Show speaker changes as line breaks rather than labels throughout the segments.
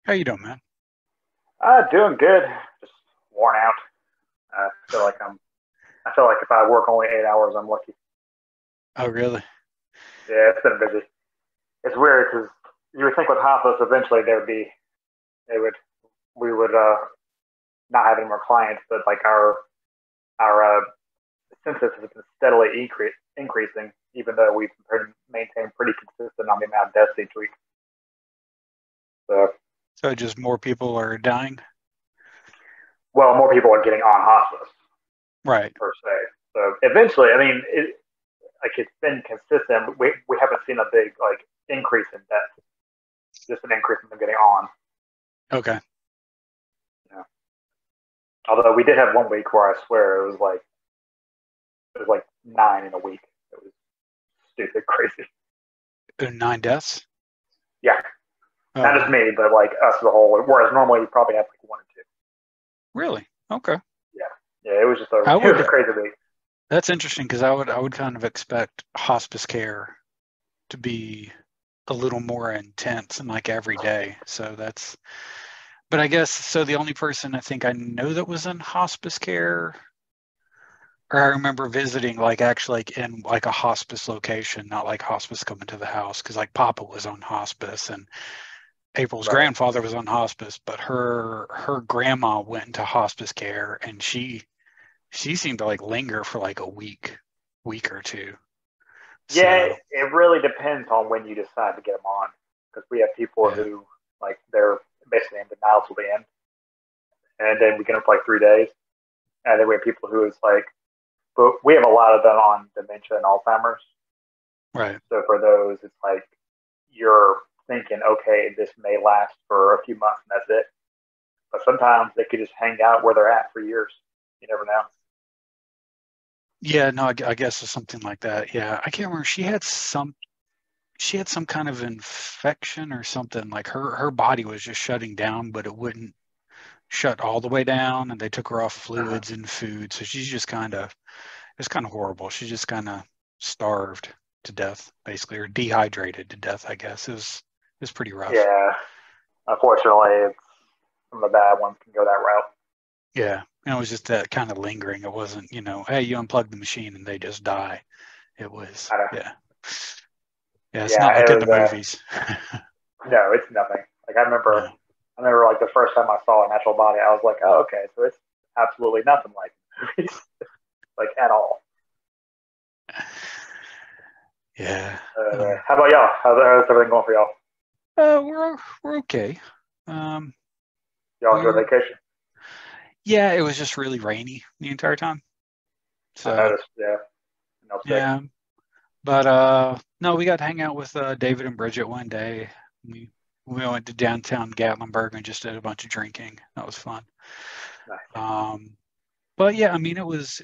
How you doing, man?
Doing good. Just worn out. I feel like I'm. I feel like if I work only 8 hours, I'm lucky.
Oh, really?
Yeah, it's been busy. It's weird because you would think with hospice eventually there would be they would we would not have any more clients, but like our census has been steadily increasing, even though we've maintained pretty consistent on the amount of deaths each week. So,
So just more people are dying?
well, more people are getting on hospice
Right.
per se. So eventually, I mean, like it's been consistent. We haven't seen a big like increase in deaths, just an increase in them getting on.
Okay.
You know? Although we did have one week where I swear it was like 9 in a week. It was stupid, crazy.
9 deaths?
Yeah,
Oh,
not just
wow.
me, but like us as a whole. Whereas normally we probably have like one or two.
Really? Okay.
Yeah, yeah. It was just a
I
it was
would,
a crazy week.
that's interesting because I would kind of expect hospice care to be a little more intense and like every day. But I guess, so the only person I think I know that was in hospice care, or I remember visiting like actually like in like a hospice location, not like hospice coming to the house, because like Papa was on hospice and April's
Right.
grandfather was on hospice, but her grandma went into hospice care, and she seemed to like linger for like a week or two.
Yeah,
So
it really depends on when you decide to get them on, because we have people
yeah,
who like they're basically in denial till the end, and then we get them for like 3 days, and then we have people who is like, but we have a lot of them on dementia and Alzheimer's.
right.
So for those, it's like you're thinking, okay, this may last for a few months and that's it. But sometimes they could just hang out where they're at for years. You never know.
Yeah, no, I guess it's something like that. Yeah, I can't remember. She had some kind of infection or something. Like her body was just shutting down, but it wouldn't shut all the way down. And they took her off
Uh-huh.
fluids and food, so she's just kind of it's kind of horrible. She just kind of starved to death, basically, or dehydrated to death, I guess. It was pretty rough.
Yeah, unfortunately, it's some of the bad ones can go that route.
Yeah. And it was just that kind of lingering. It wasn't, hey, you unplug the machine and they just die. It was,
I don't,
yeah. Yeah, it's
yeah,
not like
it
in
was.
the movies.
No, it's nothing. Like
No.
I remember like the first time I saw a natural body, I was like, oh, okay, so it's absolutely nothing like movies, like at all.
Yeah. Um,
How about y'all? How's everything going for y'all?
we're okay. Um,
Y'all enjoy
we're
vacation?
Yeah, it was just really rainy the entire time.
I
So
noticed. Yeah, no sick.
yeah, but no, we got to hang out with David and Bridget one day. We we went to downtown Gatlinburg and just did a bunch of drinking. That was fun.
Nice.
Um, but yeah, I mean, it was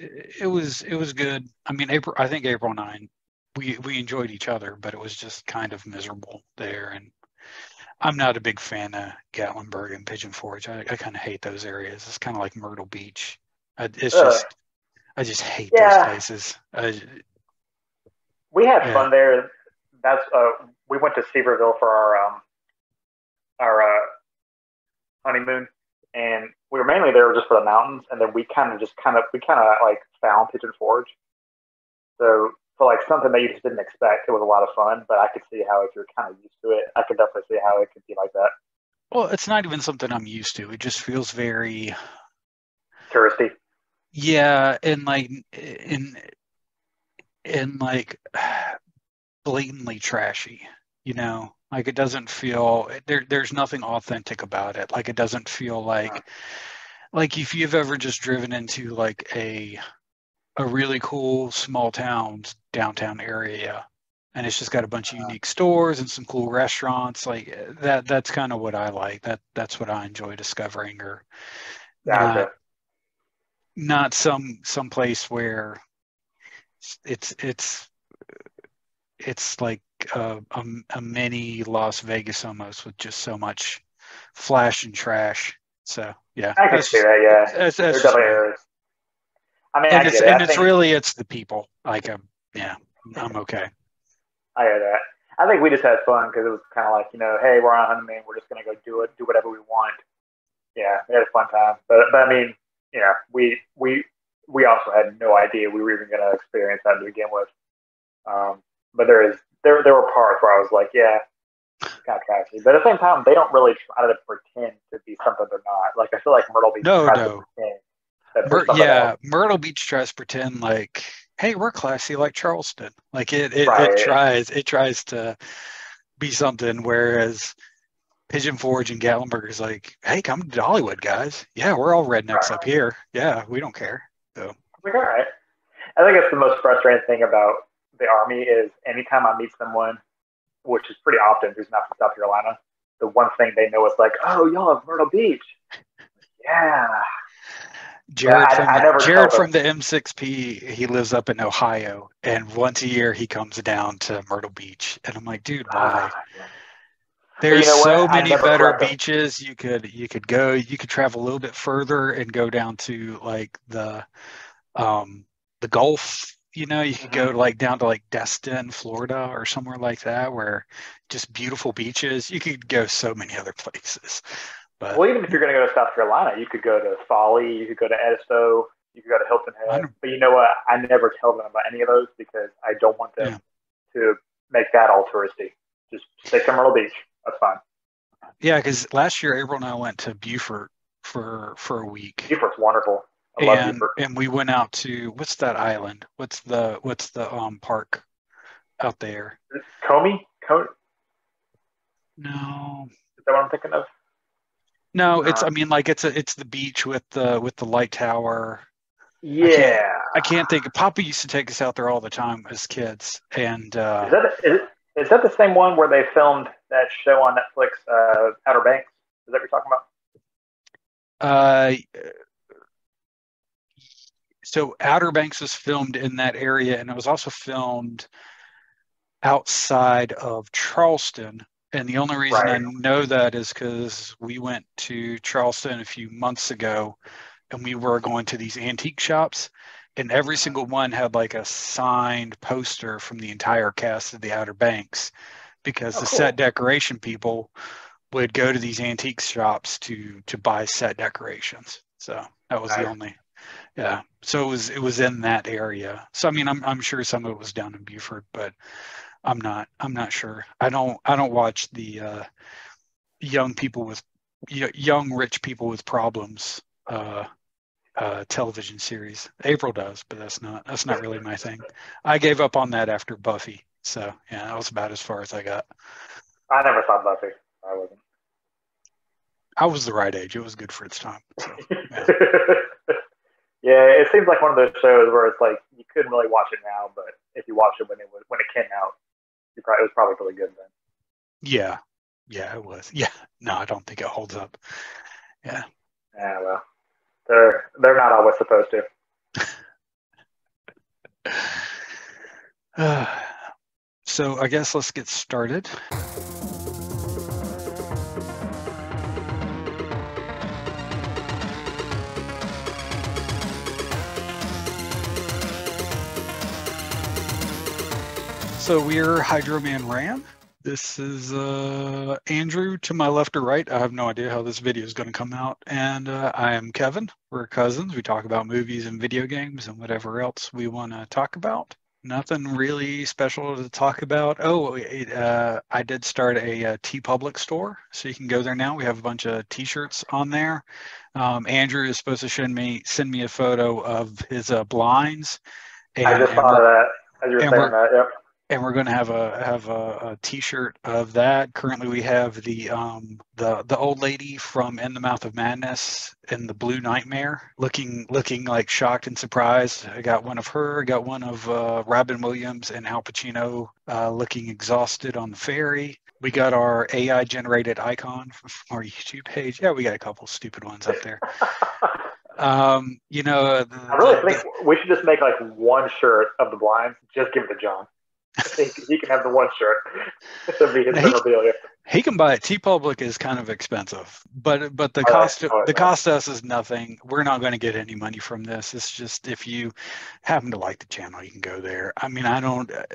good. I mean, I think April and I, we enjoyed each other, but it was just kind of miserable there. And I'm not a big fan of Gatlinburg and Pigeon Forge. I kind of hate those areas. It's kind of like Myrtle Beach. It's
Really?
just I just hate those
Yeah,
places.
we had
Yeah.
fun there. That's we went to Seaverville for our honeymoon, and we were mainly there just for the mountains, and then we kind of like found Pigeon Forge. So for like something that you just didn't expect, it was a lot of fun. But I could see how if you're kind of used to it, I could definitely see how it could be like that.
Well, it's not even something I'm used to. It just feels very,
Touristy.
yeah, and like in like blatantly trashy, Like it doesn't feel there's nothing authentic about it. Like it doesn't feel
Uh,
like if you've ever just driven into like a really cool small town downtown area and it's just got a bunch of
uh,
unique stores and some cool restaurants like that's kind of what I like. That's what I enjoy discovering, or not
gotcha.
not some place where it's it's it's like a mini Las Vegas almost, with just so much flash and trash. So yeah,
I can
that's
see
just
that. Yeah,
that's
there
just
definitely
me.
is. I mean,
And
I
it's
get it.
and
I
it's
think
really it's the people. Like yeah, I'm okay.
I hear that. I think we just had fun because it was kind of like, hey, we're on a honeymoon. We're just gonna go do whatever we fun time. But I mean, yeah, we also had no idea we were even going to experience that to begin with. But there were parts where I was like, yeah, it's kind of trashy. But at the same time, they don't really try to pretend to be something they're not. Like, I feel like Myrtle Beach tries to pretend that they're something else.
Myrtle Beach tries to pretend like, hey, we're classy like Charleston. Like it
Right.
tries to be something, whereas Pigeon Forge and Gatlinburg is like, hey, come to Hollywood, guys. Yeah, we're all rednecks up here. Yeah, we don't care. So
like, all right. I think it's the most frustrating thing about the Army is anytime I meet someone, which is pretty often, who's not from South Carolina, the one thing they know is like, oh, y'all have Myrtle Beach. Yeah.
Jared from the M6P, he lives up in Ohio, and once a year he comes down to Myrtle Beach, and I'm like, dude, why? There's so many better beaches. You could go. You could travel a little bit further and go down to like the Gulf. You could go like down to like Destin, Florida, or somewhere like that, where just beautiful beaches. You could go so many other places. But,
well, even if you're going to go to South Carolina, you could go to Folly, you could go to Edisto, you could go to Hilton Head. But you know what? I never tell them about any of those because I don't want them to make that all touristy. Just stick to Myrtle Beach. That's fine.
Yeah, because last year April and I went to Beaufort for a week.
Beaufort's wonderful. I love Beaufort.
And we went out to what's that island? What's the park out there?
Comey?
No.
Is that what I'm thinking of?
No, it's it's the beach with the light tower.
Yeah.
I can't think. Papa used to take us out there all the time as kids. And
is that the same one where they filmed that show on Netflix, Outer Banks? Is that what you're talking
about? So Outer Banks was filmed in that area, and it was also filmed outside of Charleston. And the only reason I know that is because we went to Charleston a few months ago, and we were going to these antique shops, and every single one had like a signed poster from the entire cast of the Outer Banks, because set decoration people would go to these antique shops to buy set decorations. So that was the only. Yeah. So it was in that area. So I mean, I'm sure some of it was down in Beaufort, but I'm not sure. I don't watch the young rich people with problems television series. April does, but that's not really my thing. I gave up on that after Buffy. So yeah, that was about as far as I got.
I never saw Buffy. I wasn't.
I was the right age. It was good for its time. So, yeah.
Yeah, it seems like one of those shows where it's like you couldn't really watch it now, but if you watched it when it came out, it was probably really good then.
Yeah, it was. Yeah, no, I don't think it holds up. Yeah.
Yeah, well, they're not always supposed
to. So I guess let's get started. So we're Hydro Man Ram. This is Andrew to my left or right. I have no idea how this video is going to come out. And I am Kevin. We're cousins. We talk about movies and video games and whatever else we want to talk about. Nothing really special to talk about. I did start a TeePublic store, so you can go there now. We have a bunch of T-shirts on there. Andrew is supposed to send me a photo of his blinds.
I just thought of that as you were saying that. Yep.
And we're going to have a T-shirt of that. Currently, we have the old lady from In the Mouth of Madness in the Blue Nightmare, looking like shocked and surprised. I got one of her. I got one of Robin Williams and Al Pacino looking exhausted on the ferry. We got our AI generated icon from our YouTube page. Yeah, we got a couple stupid ones up there.
I really think we should just make like one shirt of the blinds. Just give it to John. I think he can have the one shirt. That'd be his memorabilia.
He can buy it. TeePublic is kind of expensive, but the
All right.
cost to us is nothing. We're not going to get any money from this. It's just if you happen to like the channel, you can go there. I mean,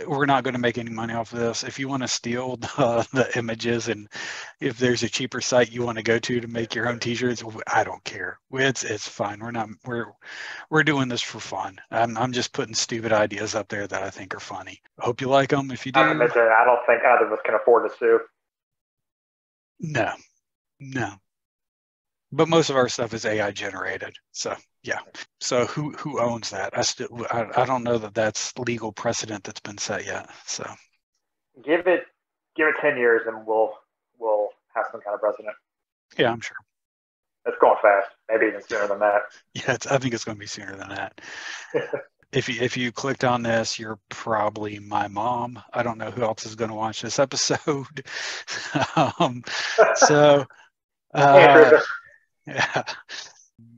we're not going to make any money off of this. If you want to steal the images, and if there's a cheaper site you want to go to make your own T-shirts, I don't care. It's fine. We're doing this for fun. I'm just putting stupid ideas up there that I think are funny. I hope you like them. If you do,
Not to mention, I don't think either of us can afford to sue.
no. But most of our stuff is AI generated. So yeah. So who owns that? I don't know that that's legal precedent that's been set yet. So
Give it 10 years and we'll have some kind of precedent.
yeah, I'm sure.
It's going fast. Maybe even sooner than that.
Yeah, I think it's going to be sooner than that. If you clicked on this, you're probably my mom. I don't know who else is going to watch this episode. So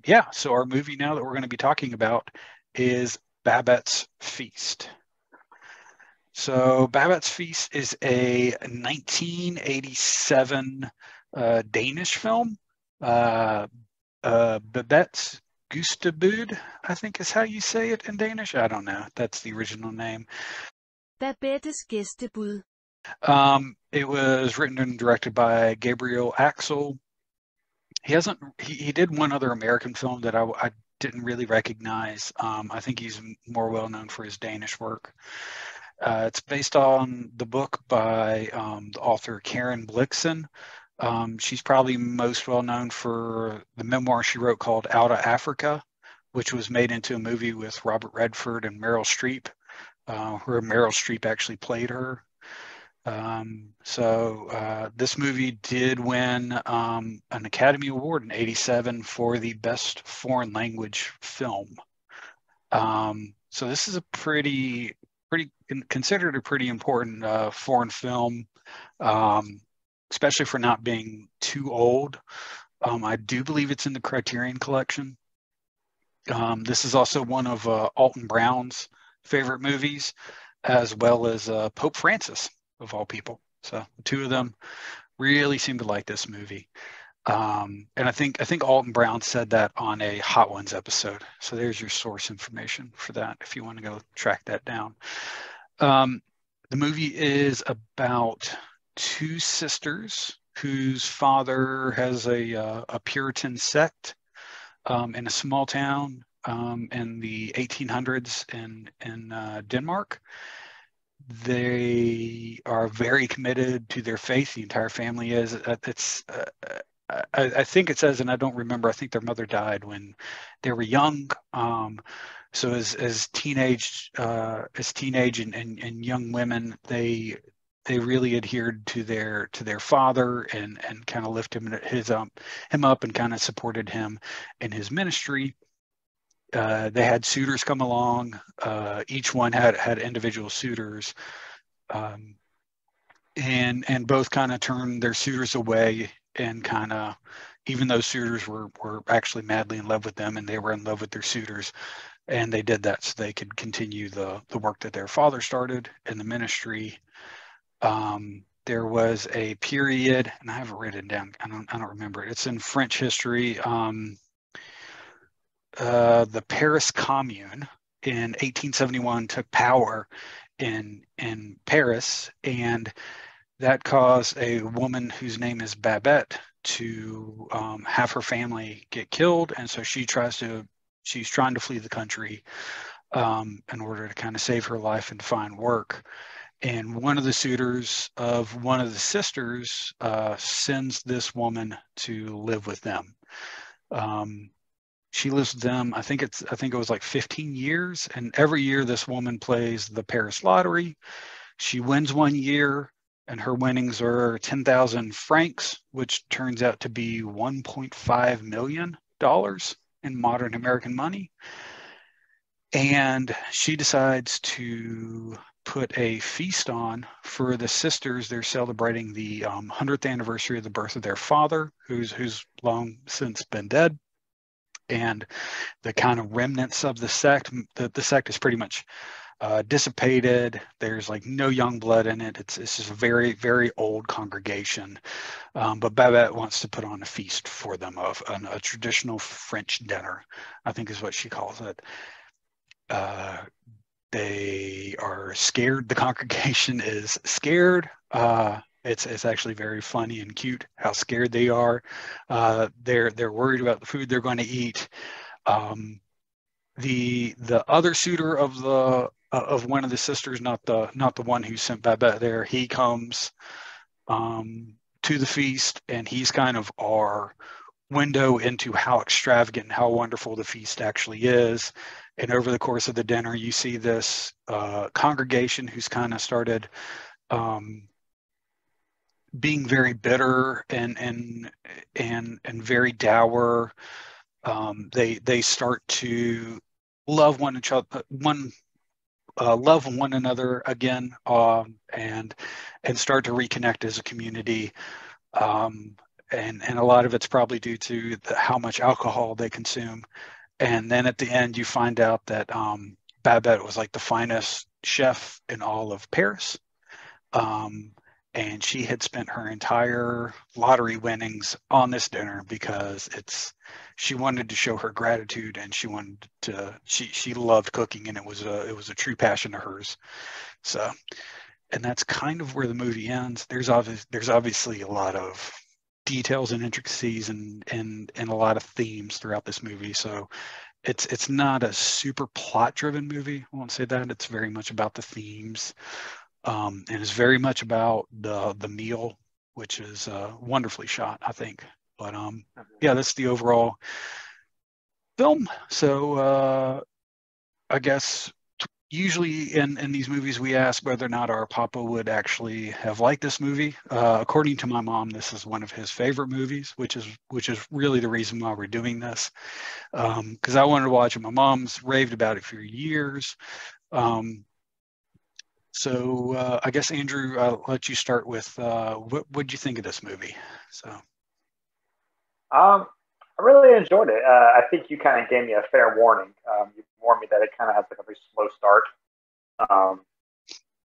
yeah. So our movie now that we're going to be talking about is Babette's Feast. So Babette's Feast is a 1987 Danish film. Babette's Gustabud, I think is how you say it in Danish. I don't know. That's the original name.
Babette's Gæstebud.
It was written and directed by Gabriel Axel. He did one other American film that I didn't really recognize. I think he's more well known for his Danish work. It's based on the book by the author Karen Blixen. She's probably most well known for the memoir she wrote called Out of Africa, which was made into a movie with Robert Redford and Meryl Streep, where Meryl Streep actually played her. This movie did win an Academy Award in '87 for the best foreign language film. So this is a pretty considered a pretty important foreign film, especially for not being too old. I do believe it's in the Criterion Collection. This is also one of Alton Brown's favorite movies, as well as Pope Francis, of all people. So the two of them really seem to like this movie. And I think Alton Brown said that on a Hot Ones episode. So there's your source information for that if you want to go track that down. The movie is about two sisters whose father has a Puritan sect in a small town in the 1800s in Denmark. They are very committed to their faith. The entire family is. I think it says, and I don't remember, I think their mother died when they were young. So as teenage and young women, they really adhered to their father and kind of lifted him up and kind of supported him in his ministry. They had suitors come along. Each one had individual suitors, and both kind of turned their suitors away, and kind of, even though suitors were actually madly in love with them, and they were in love with their suitors, and they did that so they could continue the work that their father started in the ministry. There was a period, and I have it written down. I don't remember it. It's in French history. The Paris Commune in 1871 took power in Paris, and that caused a woman whose name is Babette to have her family get killed, and so she's trying to flee the country in order to kind of save her life and find work. And one of the suitors of one of the sisters sends this woman to live with them. She lives with them, I think it was like 15 years. And every year this woman plays the Paris lottery. She wins one year, and her winnings are 10,000 francs, which turns out to be $1.5 million in modern American money. And she decides to put a feast on for the sisters. They're celebrating the 100th anniversary of the birth of their father, who's long since been dead. And the kind of remnants of the sect. The sect is pretty much dissipated. There's like no young blood in it. It's just a very, very old congregation. But Babette wants to put on a feast for them of a traditional French dinner, I think is what she calls it. They are scared. The congregation is scared. It's actually very funny and cute how scared they are. They're worried about the food they're going to eat. The other suitor of one of the sisters, not the one who sent Babette there, he comes to the feast, and he's kind of our window into how extravagant and how wonderful the feast actually is. And over the course of the dinner, you see this congregation who's kind of started being very bitter and very dour. They start to love love one another again, and start to reconnect as a community. And a lot of it's probably due to how much alcohol they consume. And then at the end, you find out that Babette was like the finest chef in all of Paris. And she had spent her entire lottery winnings on this dinner because she wanted to show her gratitude, and she loved cooking, and it was a true passion of hers. So, and that's kind of where the movie ends. There's obviously a lot of details and intricacies and a lot of themes throughout this movie. So it's not a super plot driven movie. I won't say that. It's very much about the themes. And it's very much about the meal, which is wonderfully shot, I think. But yeah, that's the overall film. So I guess usually in these movies we ask whether or not our papa would actually have liked this movie. According to my mom, this is one of his favorite movies, which is really the reason why we're doing this. Because I wanted to watch it. My mom's raved about it for years. So I guess, Andrew, I'll let you start with what did you think of this movie? So,
I really enjoyed it. I think you kind of gave me a fair warning. You warned me that it kind of has like a very slow start,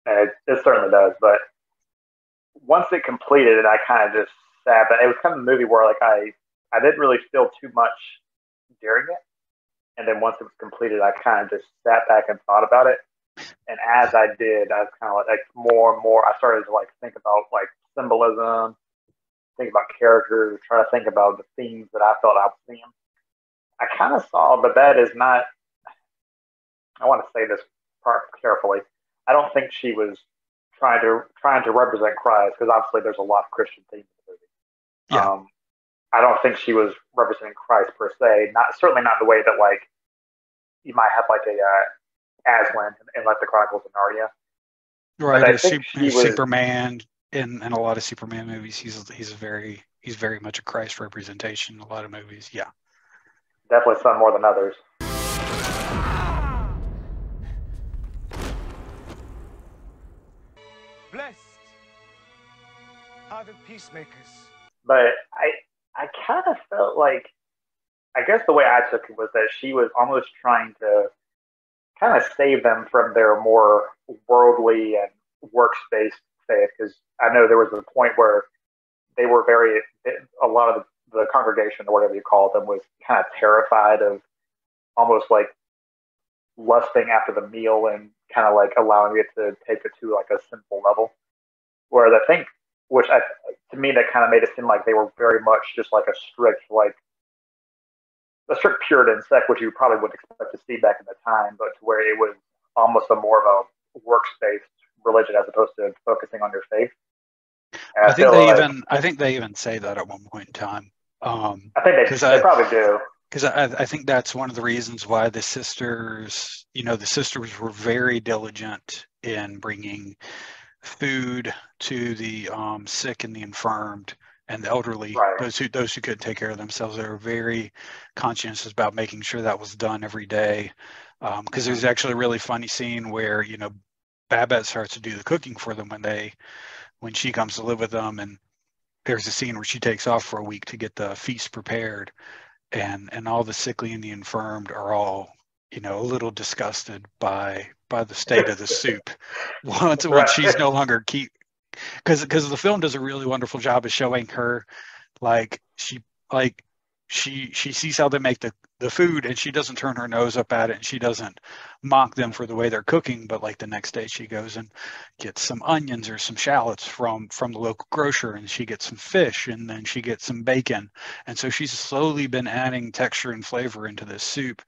and it certainly does. But once it completed, I kind of just sat back. It was kind of a movie where like I didn't really feel too much during it, and then once it was completed, I kind of just sat back and thought about it. And as I did, I was kind of like more and more, I started to like think about like symbolism, think about characters, try to think about the themes that I felt I was seeing. I kind of saw Babette is not, I want to say this part carefully. I don't think she was trying to represent Christ, because obviously there's a lot of Christian themes in the movie.
yeah.
I don't think she was representing Christ per se. Certainly not the way that like you might have like a Aslan in like the Chronicles of Narnia.
Right.
I think she was
Superman in a lot of Superman movies. He's very much a Christ representation in a lot of movies. Yeah.
definitely some more than others.
Blessed are the peacemakers.
But I kind of felt like, I guess the way I took it was that she was almost trying to kind of save them from their more worldly and works-based faith, because I know there was a point where they were a lot of the congregation, or whatever you call them, was kind of terrified of almost like lusting after the meal and kind of like allowing it to take it to like a simple level. Whereas I think, to me, that kind of made it seem like they were very much just like a strict Puritan sect, which you probably wouldn't expect to see back in the time, but to where it was almost more of a works-based religion as opposed to focusing on your faith.
I think they even say that at one point in time.
I think they probably do.
Because I think that's one of the reasons why the sisters were very diligent in bringing food to the sick and the infirmed and the elderly,
right.
those who couldn't take care of themselves. They were very conscientious about making sure that was done every day. Because there's actually a really funny scene where Babette starts to do the cooking for them when she comes to live with them, and there's a scene where she takes off for a week to get the feast prepared, and all the sickly and the infirmed are all a little disgusted by by the state of the soup. Once
Right.
she's no longer because the film does a really wonderful job of showing her like she sees how they make the food, and she doesn't turn her nose up at it, and she doesn't mock them for the way they're cooking. But like the next day she goes and gets some onions or some shallots from the local grocer, and she gets some fish, and then she gets some bacon. And so she's slowly been adding texture and flavor into this soup.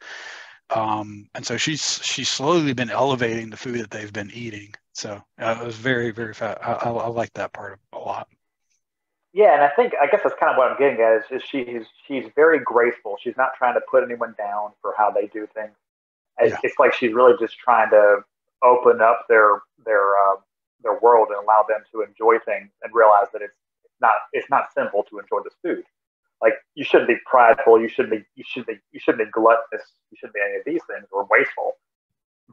And so she's slowly been elevating the food that they've been eating. So it was very, very fast. I like that part a lot.
Yeah, and I guess that's kind of what I'm getting at is she's very graceful. She's not trying to put anyone down for how they do things.
Yeah.
It's like she's really just trying to open up their world and allow them to enjoy things and realize that it's not simple to enjoy this food. Like, you shouldn't be prideful, you shouldn't be gluttonous, you shouldn't be any of these things or wasteful.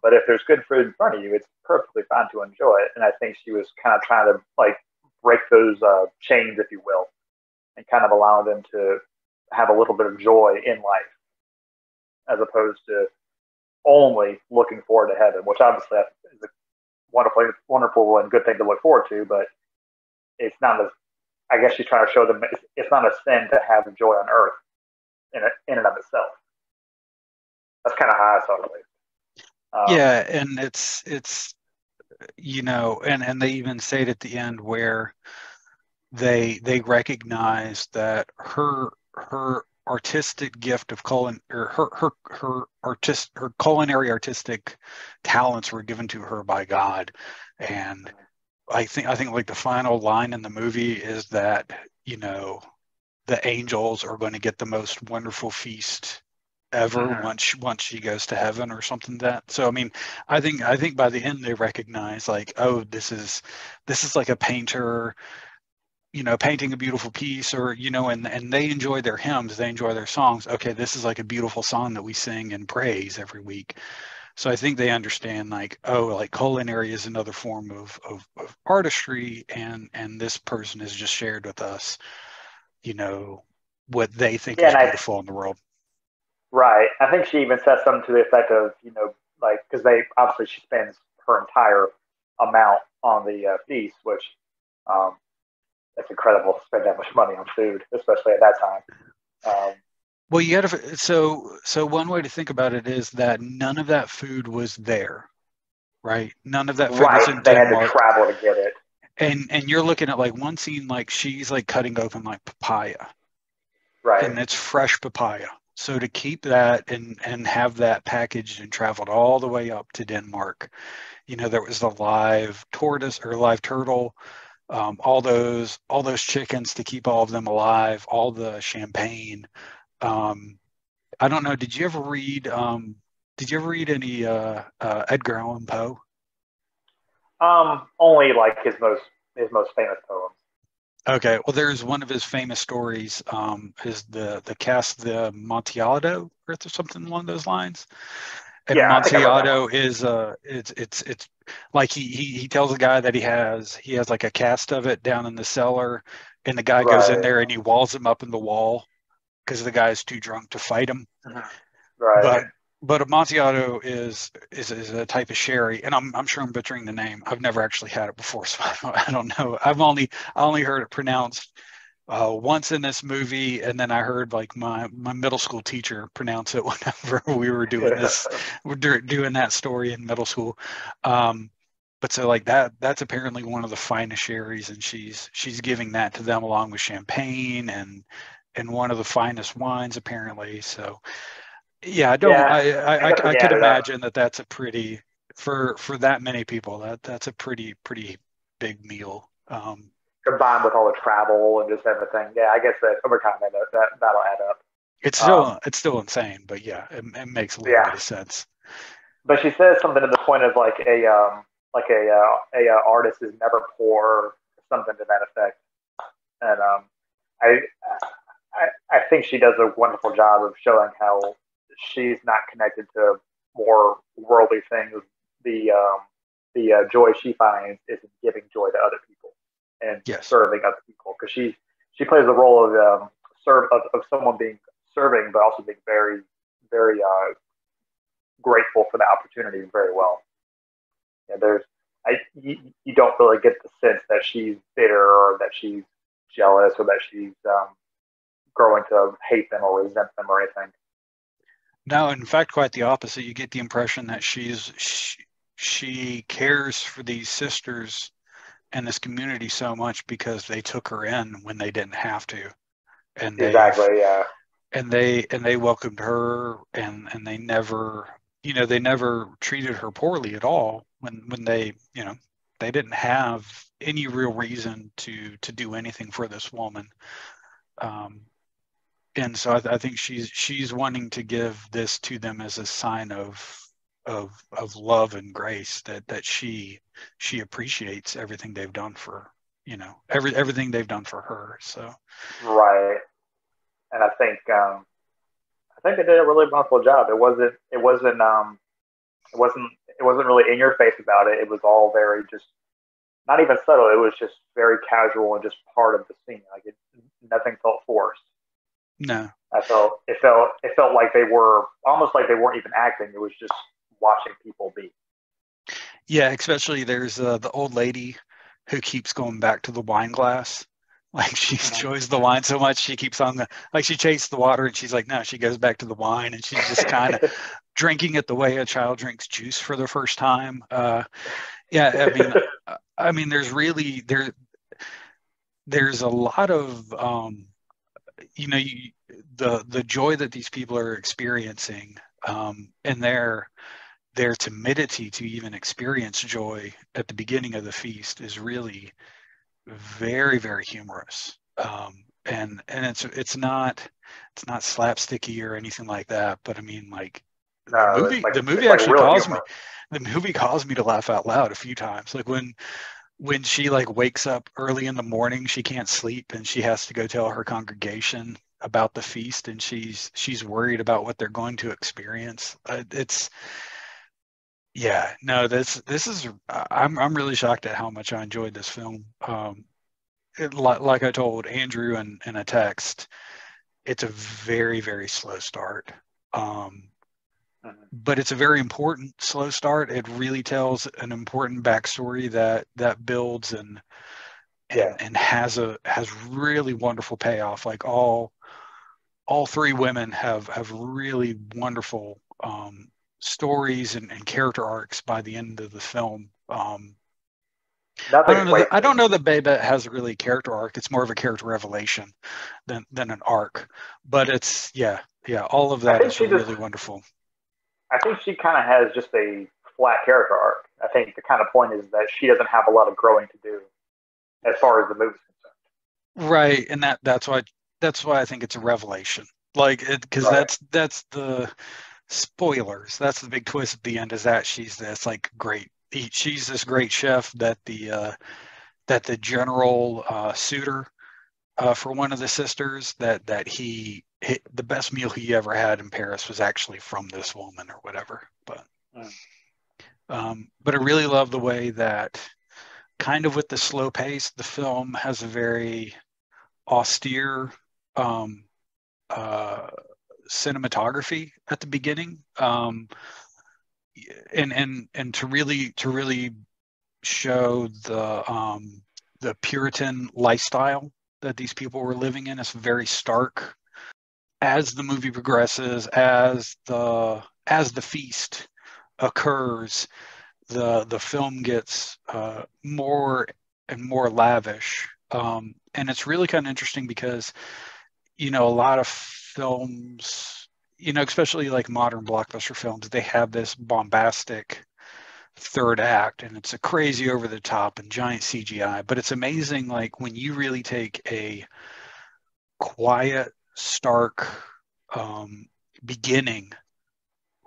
But if there's good food in front of you, it's perfectly fine to enjoy it. And I think she was kind of trying to like break those chains, if you will, and kind of allow them to have a little bit of joy in life, as opposed to only looking forward to heaven, which obviously is a wonderful and good thing to look forward to. But it's not as, I guess she's trying to show them it's not a sin to have joy on earth in and of itself. That's kind of how I saw it.
Yeah, and it's and they even say it at the end where they recognize that her artistic gift of her culinary artistic talents were given to her by God. And I think like the final line in the movie is that the angels are going to get the most wonderful feast ever once she goes to heaven or something like that. So I mean, I think by the end they recognize like, oh, this is like a painter, painting a beautiful piece, or and they enjoy their hymns, they enjoy their songs. Okay, this is like a beautiful song that we sing and praise every week. So I think they understand like, oh, like culinary is another form of artistry, and this person has just shared with us, what they think is beautiful in the world.
Right. I think she even says something to the effect of, like, because she spends her entire amount on the feast, which it's incredible to spend that much money on food, especially at that time.
Well, you got to. So one way to think about it is that none of that food was there, right? None of that food was in Denmark.
They had to travel to get it.
And you're looking at like one scene, like she's like cutting open like papaya,
right?
And it's fresh papaya. So to keep that and have that packaged and traveled all the way up to Denmark, there was the live tortoise or live turtle, all those chickens to keep all of them alive, all the champagne. I don't know. Did you ever read any Edgar Allan Poe?
Only like his most famous poems.
Okay, well, there's one of his famous stories, is the Cask of Amontillado, or something along those lines. And
yeah,
Amontillado is it's like he tells a guy that he has like a cast of it down in the cellar, and the guy goes in there and he walls him up in the wall because the guy is too drunk to fight him.
Right.
But Amontillado is a type of sherry, and I'm sure I'm butchering the name. I've never actually had it before, so I don't know. I only heard it pronounced once in this movie, and then I heard like my middle school teacher pronounce it whenever we were doing doing that story in middle school. But so like that's apparently one of the finest sherries, and she's giving that to them along with champagne and one of the finest wines apparently. So. Yeah, I could imagine that's a pretty for that many people that's a pretty big meal.
Combined with all the travel and just everything, yeah, I guess that over time that'll add up.
It's still insane, but yeah, it makes a little bit of sense.
But she says something to the point of like a artist is never poor, something to that effect, and I think she does a wonderful job of showing how she's not connected to more worldly things. The joy she finds is in giving joy to other people and serving other people, because she plays the role of of someone being serving, but also being very very grateful for the opportunity very well. there's you don't really get the sense that she's bitter or that she's jealous or that she's growing to hate them or resent them or anything.
No, in fact, quite the opposite. You get the impression that she cares for these sisters and this community so much because they took her in when they didn't have to, and
exactly, yeah.
And they welcomed her, and they never, they never treated her poorly at all when they, they didn't have any real reason to do anything for this woman. And so I think she's wanting to give this to them as a sign of love and grace, that she appreciates everything they've done for, everything they've done for her. So
right. And I think they did a really wonderful job. It wasn't really in your face about it. It was all very just not even subtle. It was just very casual and just part of the scene. Like nothing felt forced.
No,
it felt like they were almost like they weren't even acting. It was just watching people be.
Yeah, especially there's the old lady who keeps going back to the wine glass. Like she enjoys the wine so much, she keeps on she chased the water, and she's like, no, she goes back to the wine, and she's just kind of drinking it the way a child drinks juice for the first time. Yeah, I mean, there's really there's a lot of the joy that these people are experiencing, and their timidity to even experience joy at the beginning of the feast is really very, very humorous. And it's not slapsticky or anything like that, but I mean, like, the movie actually caused me to laugh out loud a few times. Like when she like wakes up early in the morning, she can't sleep, and she has to go tell her congregation about the feast, and she's worried about what they're going to experience. This is I'm really shocked at how much I enjoyed this film. Like I told Andrew in a text, it's a very, very slow start. But it's a very important slow start. It really tells an important backstory that builds and has really wonderful payoff. Like all three women have really wonderful stories and character arcs by the end of the film. I don't know that Babette has a really character arc. It's more of a character revelation than an arc. But it's all of that is really wonderful.
I think she kind of has just a flat character arc. I think the kind of point is that she doesn't have a lot of growing to do as far as the movie's concerned.
Right, and that's why I think it's a revelation. Like because that's the spoilers. That's the big twist at the end, is that she's this like she's this great chef that the general suitor for one of the sisters, that the best meal he ever had in Paris was actually from this woman or whatever. But I really love the way that, kind of with the slow pace, the film has a very austere cinematography at the beginning, and to really show the Puritan lifestyle that these people were living in. It's very stark. As the movie progresses, as the feast occurs, the film gets more and more lavish, and it's really kind of interesting because a lot of films, especially like modern blockbuster films, they have this bombastic third act, and it's a crazy over the top and giant CGI. But it's amazing, like when you really take a quiet, stark beginning,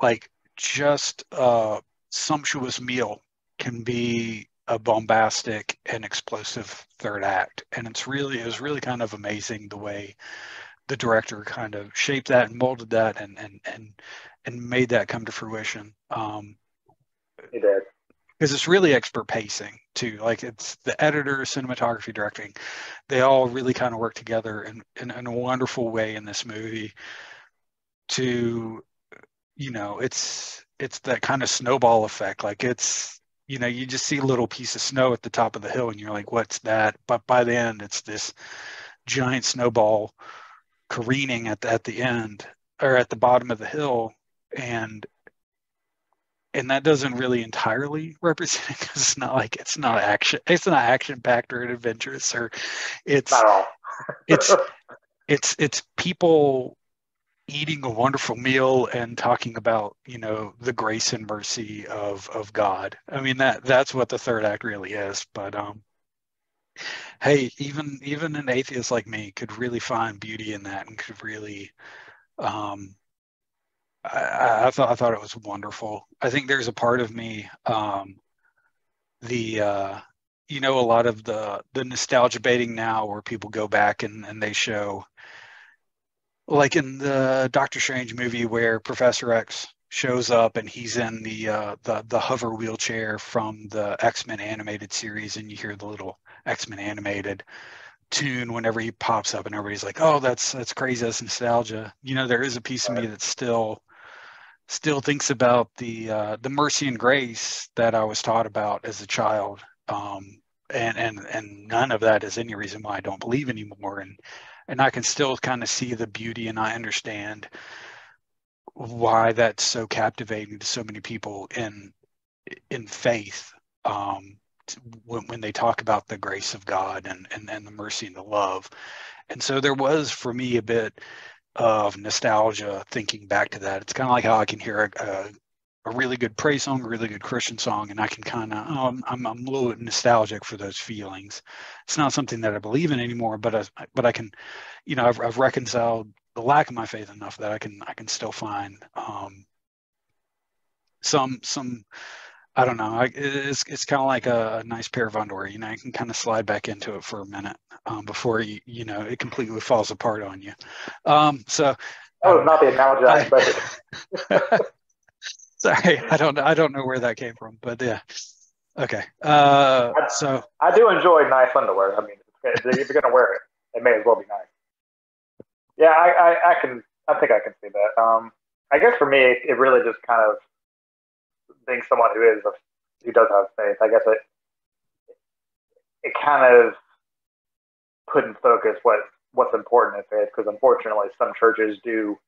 like just a sumptuous meal can be a bombastic and explosive third act. And it was really kind of amazing the way the director kind of shaped that and molded that and made that come to fruition.
He did.
Because it's really expert pacing too. Like it's the editor, cinematography, directing, they all really kind of work together in a wonderful way in this movie to, it's that kind of snowball effect. Like it's you just see a little piece of snow at the top of the hill and you're like, what's that? But by the end, it's this giant snowball careening at the end or at the bottom of the hill. And that doesn't really entirely represent it because it's not action packed or adventurous, or it's
Not at all.
it's people eating a wonderful meal and talking about, the grace and mercy of God. I mean, that's what the third act really is. But hey, even an atheist like me could really find beauty in that and could really I thought it was wonderful. I think there's a part of me, the a lot of the nostalgia baiting now where people go back and they show, like in the Doctor Strange movie where Professor X shows up and he's in the hover wheelchair from the X-Men animated series, and you hear the little X-Men animated tune whenever he pops up, and everybody's like, "Oh, that's crazy, that's nostalgia." There is a piece of me that still thinks about the mercy and grace that I was taught about as a child, and none of that is any reason why I don't believe anymore. And I can still kind of see the beauty, and I understand why that's so captivating to so many people in faith, when they talk about the grace of God and the mercy and the love. And so there was for me a bit of nostalgia thinking back to that. It's kind of like how I can hear a really good praise song, a really good Christian song, and I can kind of, I'm a little bit nostalgic for those feelings. It's not something that I believe in anymore, but I can, I've reconciled the lack of my faith enough that I can still find some I don't know. It's kind of like a nice pair of underwear. You can kind of slide back into it for a minute before it completely falls apart on you. So
that was not the analogy I expected.
Sorry, I don't know where that came from, but yeah. Okay. So
I do enjoy nice underwear. I mean, if you're gonna wear it, it may as well be nice. Yeah, I think I can see that. I guess for me, it really just kind of, being someone who does have faith, I guess it kind of put in focus what's important in faith, because unfortunately some churches do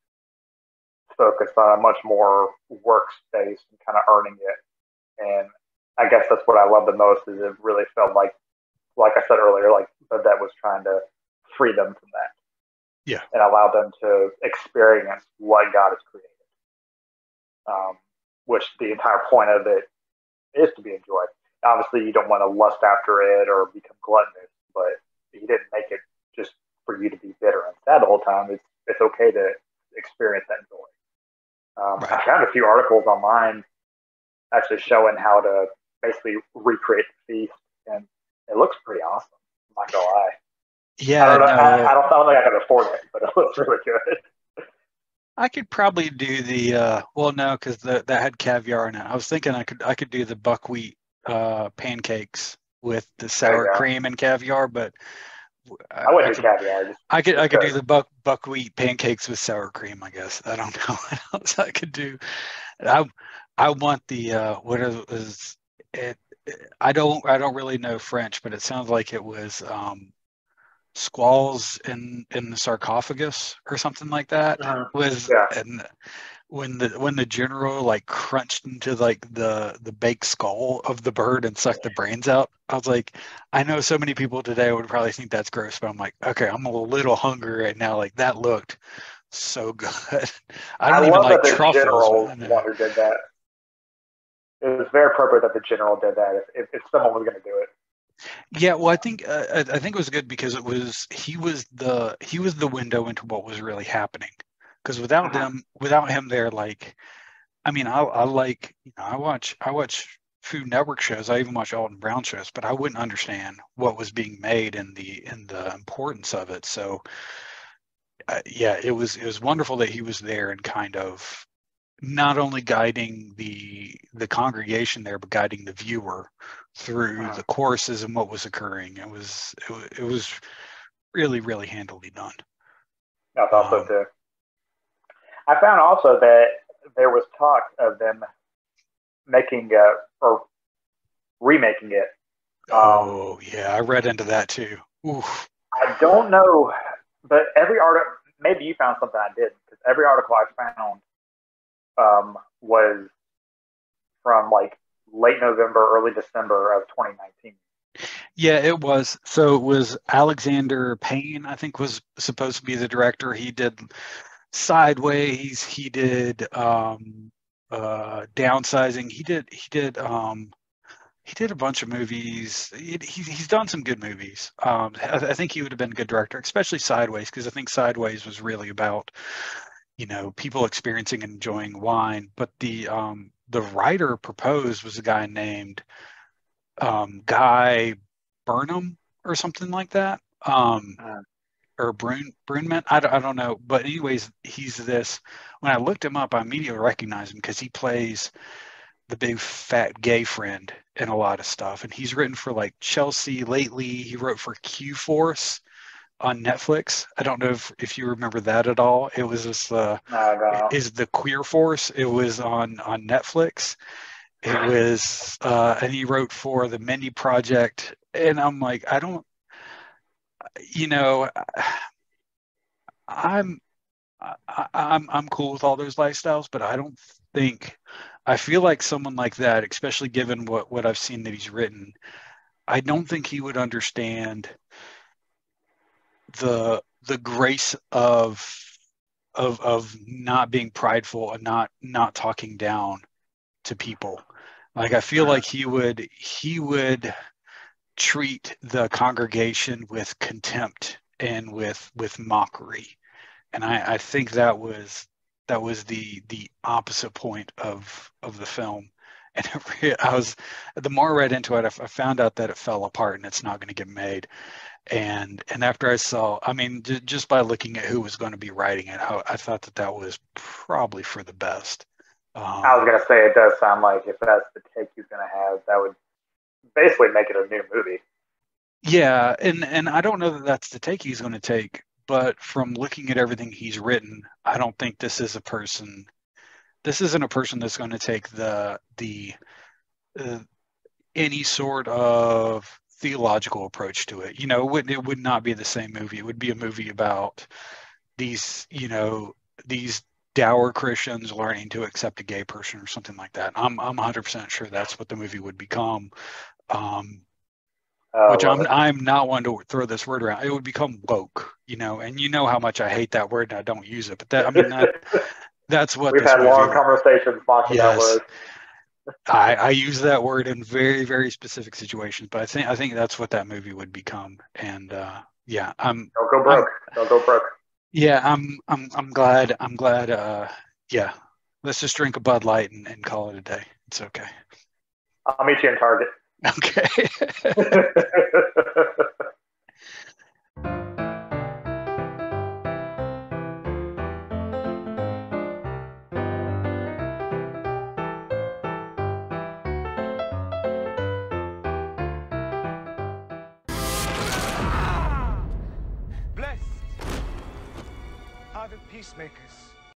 focus on a much more works based and kind of earning it. And I guess that's what I love the most, is it really felt like I said earlier, like that was trying to free them from that.
Yeah.
And allow them to experience what God has created. Which the entire point of it is to be enjoyed. Obviously, you don't want to lust after it or become gluttonous, but he didn't make it just for you to be bitter and sad the whole time. It's okay to experience that joy.
Right.
I found a few articles online actually showing how to basically recreate the feast, and it looks pretty awesome. I'm not gonna lie.
Yeah,
I don't think I can afford it, but it looks really good.
I could probably do the well, no, because that had caviar in it. I was thinking I could do the buckwheat pancakes with the sour cream and caviar, but
I wouldn't do caviar.
I could do the buckwheat pancakes with sour cream, I guess. I don't know what else I could do. I want the what is it? I don't really know French, but it sounds like it was squalls in the sarcophagus or something like that. And when the general like crunched into like the baked skull of the bird and sucked the brains out, I was like, I know so many people today would probably think that's gross, but I'm like, okay, I'm a little hungry right now. Like that looked so good. I don't even like truffles.
General one who did that. It was very appropriate that the general did that if someone was going to do it.
Yeah, well, I think it was good because he was the window into what was really happening. Because without him there, like, I mean, I like, I watch Food Network shows. I even watch Alton Brown shows, but I wouldn't understand what was being made and the importance of it. So, yeah, it was wonderful that he was there and kind of not only guiding the congregation there, but guiding the viewer through the courses and what was occurring. It was really, really handily done.
I thought so too. I found also that there was talk of them making or remaking it.
Oh yeah, I read into that too. Oof.
I don't know, but every article, maybe you found something I didn't, because every article I found was from like late November, early December of 2019.
Yeah, it was. So it was Alexander Payne, I think, was supposed to be the director. He did Sideways. He did Downsizing. He did a bunch of movies. He's done some good movies. I think he would have been a good director, especially Sideways, because I think Sideways was really about, people experiencing and enjoying wine. But the writer proposed was a guy named Guy Burnham or something like that. Or Brunman. I don't know. But anyways, he's this. When I looked him up, I immediately recognized him because he plays the big fat gay friend in a lot of stuff. And he's written for like Chelsea lately. He wrote for Q Force on Netflix. I don't know if you remember that at all. It was this is the Queer Force. It was on Netflix. It was and he wrote for the Mindy Project. And I'm like, I don't, I'm I'm cool with all those lifestyles, but I feel like someone like that, especially given what I've seen that he's written, I don't think he would understand the grace of not being prideful and not talking down to people. Like I feel like he would treat the congregation with contempt and with mockery. And I think that was the opposite point of the film. And the more I read into it, I found out that it fell apart and it's not going to get made. And after I saw, I mean, just by looking at who was going to be writing it, I thought that was probably for the best.
I was going to say, it does sound like if that's the take he's going to have, that would basically make it a new movie.
Yeah, and I don't know that that's the take he's going to take, but from looking at everything he's written, I don't think this isn't a person that's going to take the any sort of theological approach to it. It would not be the same movie. It would be a movie about these dour Christians learning to accept a gay person or something like that. I'm 100% sure that's what the movie would become. Which I'm not one to throw this word around. It would become woke, and how much I hate that word and I don't use it. But that's what
we've had long conversations mocking that word.
I use that word in very, very specific situations, but I think that's what that movie would become. And don't
go broke. Don't go broke.
Yeah, I'm glad. Yeah, let's just drink a Bud Light and call it a day. It's okay.
I'll meet you in Target.
Okay.
Blessed are the peacemakers,